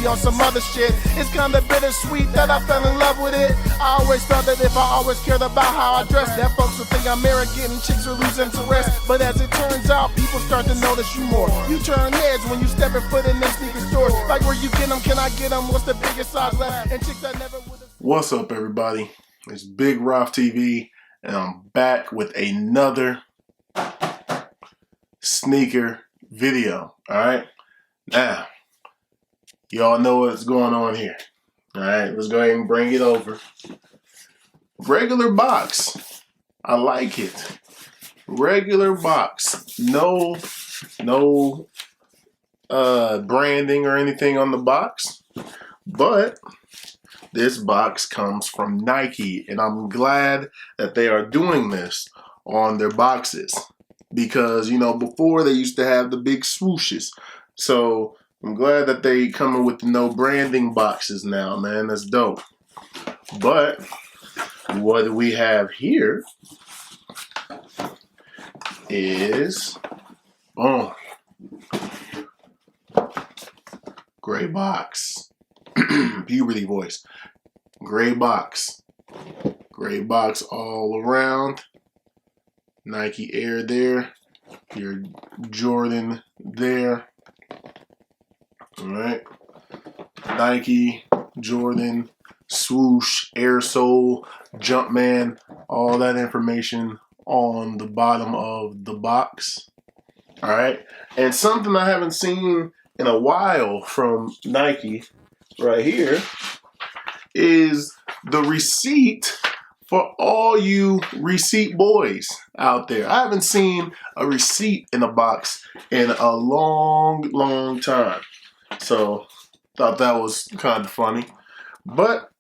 be on some other shit. It's kinda bittersweet that I fell in love with it. I always felt that if I always cared about how I dress, that folks would think I'm arrogant and chicks would lose interest. But as it turns out, people start to notice you more. You turn heads when you step your foot in them sneaker stores. Like, where you get them, can I get them? What's the biggest size left? And chicks that never would've. What's up, everybody? It's Big Roth TV, and I'm back with another sneaker video. Alright? Now, y'all know what's going on here. Alright, let's go ahead and bring it over. Regular box. I like it. Regular box. No branding or anything on the box. But this box comes from Nike, and I'm glad that they are doing this on their boxes. Because, you know, before they used to have the big swooshes. So I'm glad that they coming with the no branding boxes now, man. That's dope. But what do we have here is, boom, gray box. Puberty voice. Gray box. Gray box all around. Nike Air there. Your Jordan there. Alright. Nike, Jordan, swoosh, air sole, Jumpman, all that information on the bottom of the box. Alright. And something I haven't seen in a while from Nike right here is the receipt for all you receipt boys out there. I haven't seen a receipt in a box in a long time. So thought that was kind of funny. But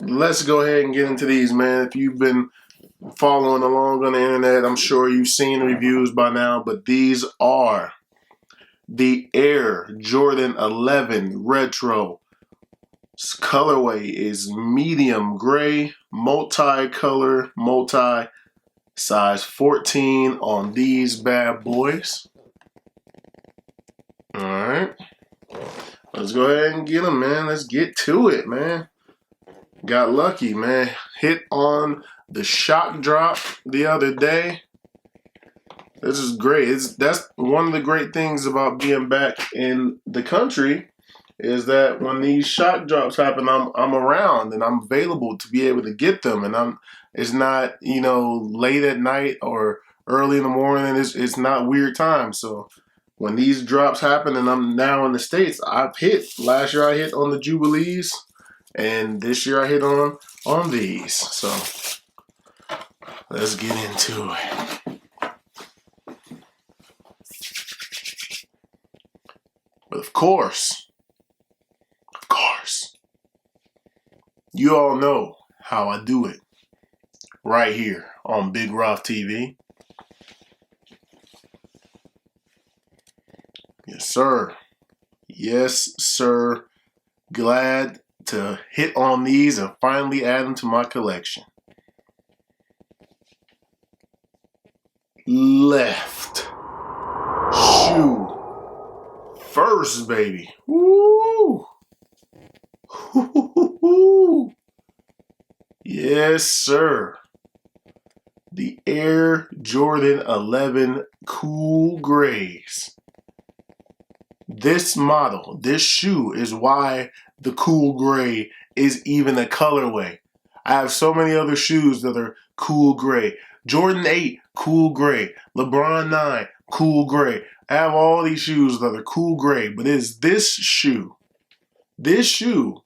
let's go ahead and get into these, man. If you've been following along on the internet, I'm sure you've seen reviews by now, but these are the Air Jordan 11 Retro. Colorway is medium gray, multi-color, size 14 on these bad boys. Alright. Let's go ahead and get them, man. Let's get to it, man. Got lucky, man. Hit on the shock drop the other day. This is great. That's one of the great things about being back in the country, is that when these shock drops happen, I'm around and I'm available to be able to get them, and it's not, you know, late at night or early in the morning. It's not weird time. So when these drops happen and I'm now in the States, I've hit. Last year I hit on the Jubilees, and this year I hit on these. So let's get into it. But of course, you all know how I do it right here on Big Roth TV. Yes, sir. Yes, sir. Glad to hit on these and finally add them to my collection. Left shoe first, baby. Woo! Yes, sir. The Air Jordan 11 Cool Grays. This model, this shoe, is why the cool gray is even a colorway. I have so many other shoes that are cool gray. Jordan 8, cool gray. LeBron 9, cool gray. I have all these shoes that are cool gray, but it's this shoe. This shoe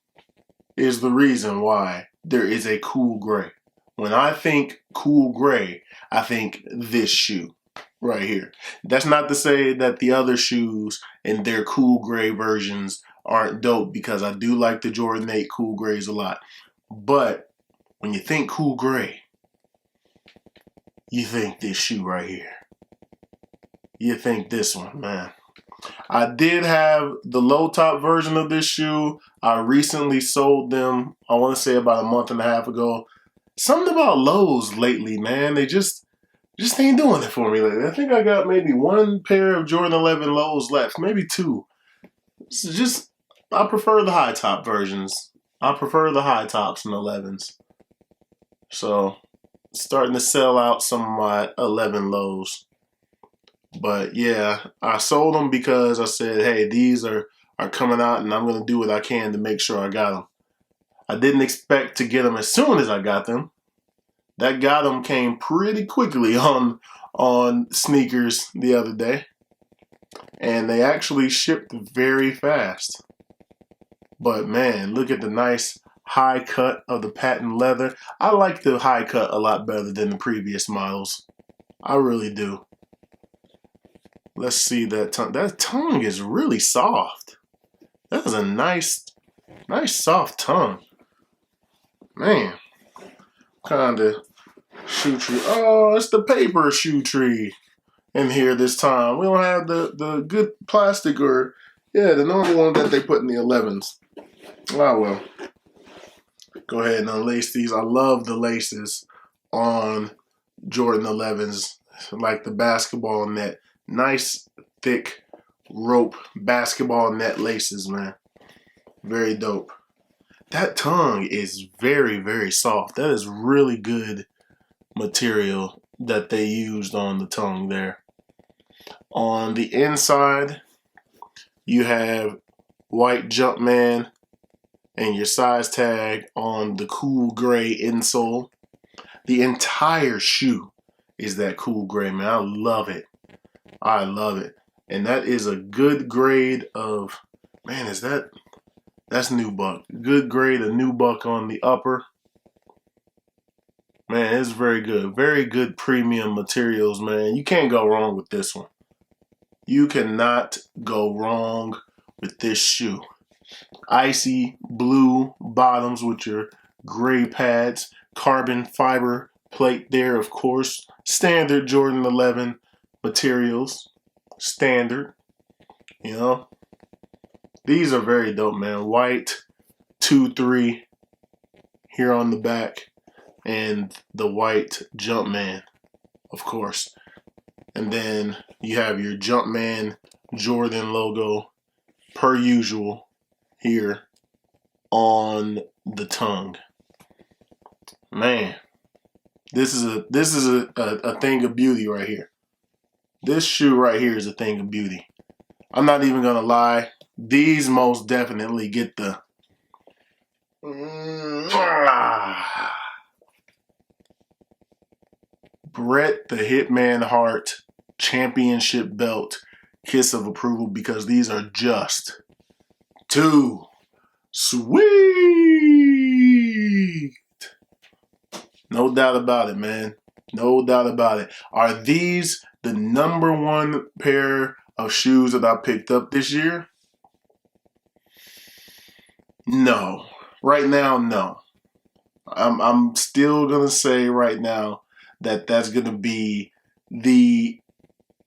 is the reason why there is a cool gray. When I think cool gray, I think this shoe right here. That's not to say that the other shoes and their cool gray versions aren't dope, because I do like the Jordan 8 cool grays a lot. But when you think cool gray, you think this shoe right here. You think this one, man. I did have the low top version of this shoe. I recently sold them, I want to say about a month and a half ago. Something about lows lately, man. They just ain't doing it for me lately. I think I got maybe one pair of Jordan 11 lows left, maybe two. It's just, I prefer the high top versions. I prefer the high tops and 11s. So starting to sell out some of my 11 lows. But yeah, I sold them because I said, hey, these are coming out and I'm going to do what I can to make sure I got them. I didn't expect to get them as soon as I got them. That got them came pretty quickly on Snkrs the other day. And they actually shipped very fast. But man, look at the nice high cut of the patent leather. I like the high cut a lot better than the previous models. I really do. Let's see that tongue. That tongue is really soft. That is a nice soft tongue. Man, kind of shoe tree. Oh, it's the paper shoe tree in here this time. We don't have the good plastic or, yeah, the normal one that they put in the 11s. Oh, well. Go ahead and unlace these. I love the laces on Jordan 11s, like the basketball net. Nice, thick rope basketball net laces, man. Very dope. That tongue is very, very soft. That is really good material that they used on the tongue there. On the inside, you have white Jumpman and your size tag on the cool gray insole. The entire shoe is that cool gray, man. I love it. I love it. And that is a good grade of, man, that's nubuck. Good grade of nubuck on the upper. Man, it's very good. Very good premium materials, man. You can't go wrong with this one. You cannot go wrong with this shoe. Icy blue bottoms with your gray pads. Carbon fiber plate there, of course. Standard Jordan 11 materials. Standard. You know. These are very dope, man. White 2-3 here on the back. And the white Jumpman, of course. And then you have your Jumpman Jordan logo, per usual, here on the tongue. Man, this is a thing of beauty right here. This shoe right here is a thing of beauty. I'm not even gonna lie. These most definitely get the Bret the Hitman Hart championship belt kiss of approval, because these are just too sweet. No doubt about it, man. No doubt about it. Are these the #1 pair of shoes that I picked up this year? No. Right now, no. I'm still gonna say right now that that's gonna be the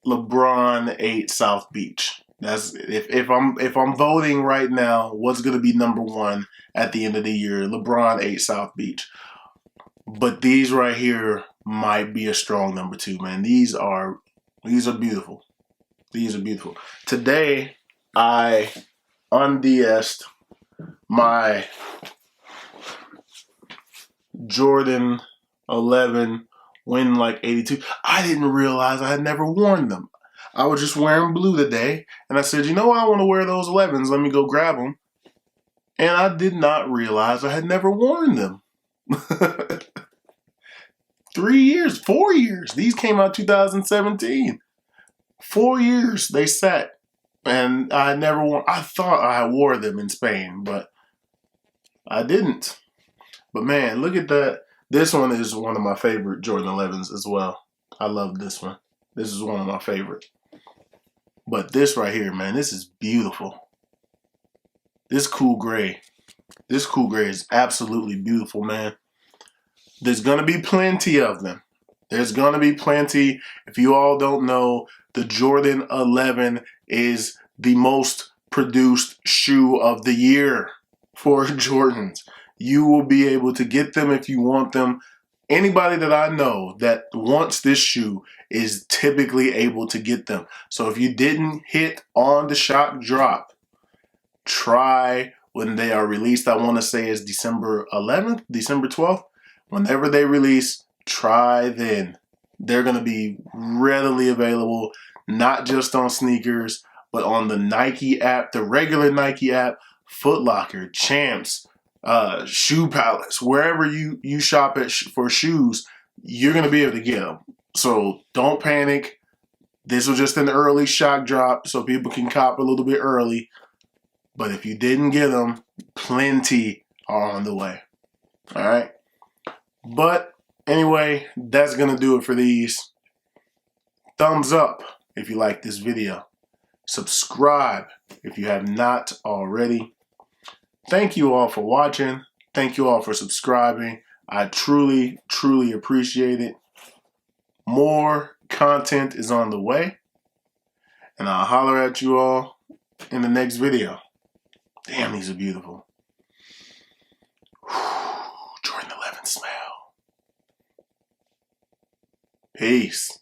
LeBron 8 South Beach. That's if I'm voting right now, what's gonna be #1 at the end of the year? LeBron 8 South Beach. But these right here might be a strong #2, man. These are beautiful. These are beautiful. Today I unDS'd my Jordan 11 Win Like 82. I didn't realize I had never worn them. I was just wearing blue today, and I said, you know what, I want to wear those 11s. Let me go grab them. And I did not realize I had never worn them. 3 years, 4 years. These came out 2017. 4 years they sat, and I had never worn. I thought I wore them in Spain, but I didn't. But man, look at that. This one is one of my favorite Jordan 11s as well. I love this one. This is one of my favorite. But this right here, man, this is beautiful. This cool gray. This cool gray is absolutely beautiful, man. There's going to be plenty of them. There's going to be plenty. If you all don't know, the Jordan 11 is the most produced shoe of the year for Jordans. You will be able to get them if you want them. Anybody that I know that wants this shoe is typically able to get them. So if you didn't hit on the shock drop, try when they are released. I want to say it's December 11th, December 12th. Whenever they release, try then. They're going to be readily available, not just on Snkrs, but on the Nike app, the regular Nike app, Foot Locker, Champs, Shoe Palace, wherever you shop at for shoes, you're going to be able to get them. So don't panic. This was just an early shock drop so people can cop a little bit early. But if you didn't get them, plenty are on the way. All right. But anyway, that's going to do it for these. Thumbs up if you like this video. Subscribe if you have not already. Thank you all for watching. Thank you all for subscribing. I truly, truly appreciate it. More content is on the way. And I'll holler at you all in the next video. Damn, these are beautiful. Jordan 11 smell. Peace.